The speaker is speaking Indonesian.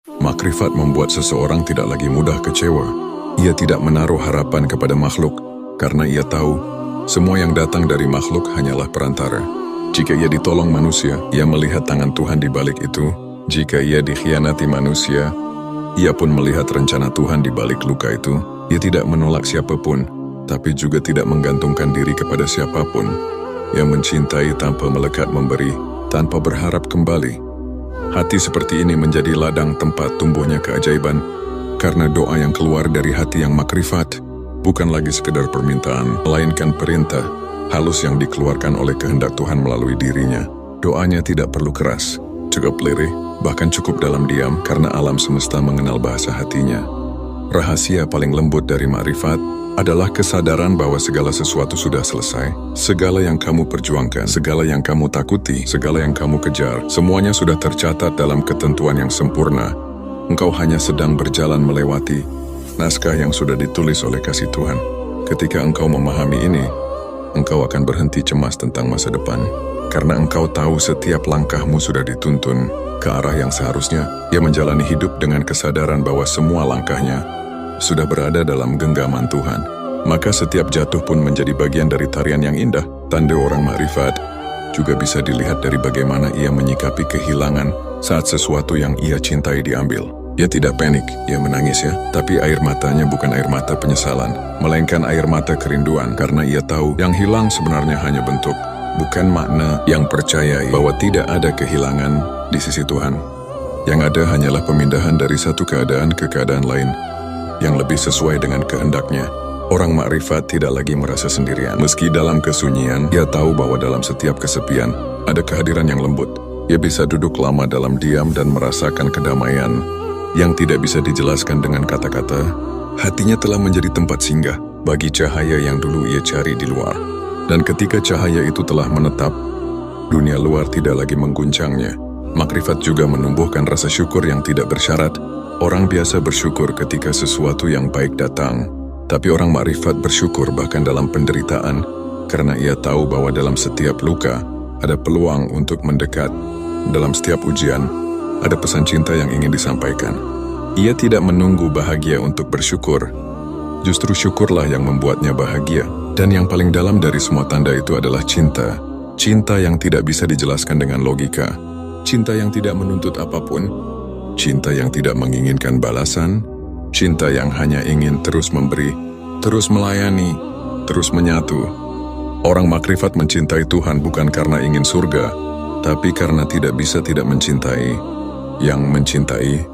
Makrifat membuat seseorang tidak lagi mudah kecewa. Ia tidak menaruh harapan kepada makhluk, karena ia tahu semua yang datang dari makhluk hanyalah perantara. Jika ia ditolong manusia, ia melihat tangan Tuhan di balik itu. Jika ia dikhianati manusia, ia pun melihat rencana Tuhan di balik luka itu. Ia tidak menolak siapapun, tapi juga tidak menggantungkan diri kepada siapapun. Ia mencintai tanpa melekat memberi, tanpa berharap kembali. Hati seperti ini menjadi ladang tempat tumbuhnya keajaiban, karena doa yang keluar dari hati yang makrifat bukan lagi sekedar permintaan, melainkan perintah halus yang dikeluarkan oleh kehendak Tuhan melalui dirinya. Doanya tidak perlu keras, cukup lirih, bahkan cukup dalam diam, karena alam semesta mengenal bahasa hatinya. Rahasia paling lembut dari makrifat adalah kesadaran bahwa segala sesuatu sudah selesai. Segala yang kamu perjuangkan, segala yang kamu takuti, segala yang kamu kejar, semuanya sudah tercatat dalam ketentuan yang sempurna. Engkau hanya sedang berjalan melewati naskah yang sudah ditulis oleh kasih Tuhan. Ketika engkau memahami ini, engkau akan berhenti cemas tentang masa depan. Karena engkau tahu setiap langkahmu sudah dituntun ke arah yang seharusnya. Ia menjalani hidup dengan kesadaran bahwa semua langkahnya sudah berada dalam genggaman Tuhan. Maka setiap jatuh pun menjadi bagian dari tarian yang indah. Tanda orang makrifat juga bisa dilihat dari bagaimana ia menyikapi kehilangan saat sesuatu yang ia cintai diambil. Ia tidak panik, ia menangis ya, tapi air matanya bukan air mata penyesalan, melainkan air mata kerinduan, karena ia tahu yang hilang sebenarnya hanya bentuk, bukan makna. Yang percayai bahwa tidak ada kehilangan di sisi Tuhan. Yang ada hanyalah pemindahan dari satu keadaan ke keadaan lain yang lebih sesuai dengan kehendaknya. Orang makrifat tidak lagi merasa sendirian. Meski dalam kesunyian, ia tahu bahwa dalam setiap kesepian ada kehadiran yang lembut. Ia bisa duduk lama dalam diam dan merasakan kedamaian yang tidak bisa dijelaskan dengan kata-kata. Hatinya telah menjadi tempat singgah bagi cahaya yang dulu ia cari di luar. Dan ketika cahaya itu telah menetap, dunia luar tidak lagi mengguncangnya. Makrifat juga menumbuhkan rasa syukur yang tidak bersyarat. Orang biasa bersyukur ketika sesuatu yang baik datang, tapi orang makrifat bersyukur bahkan dalam penderitaan, karena ia tahu bahwa dalam setiap luka ada peluang untuk mendekat. Dalam setiap ujian, ada pesan cinta yang ingin disampaikan. Ia tidak menunggu bahagia untuk bersyukur. Justru syukurlah yang membuatnya bahagia. Dan yang paling dalam dari semua tanda itu adalah cinta. Cinta yang tidak bisa dijelaskan dengan logika. Cinta yang tidak menuntut apapun. Cinta yang tidak menginginkan balasan. Cinta yang hanya ingin terus memberi, terus melayani, terus menyatu. Orang makrifat mencintai Tuhan bukan karena ingin surga, tapi karena tidak bisa tidak mencintai yang mencintai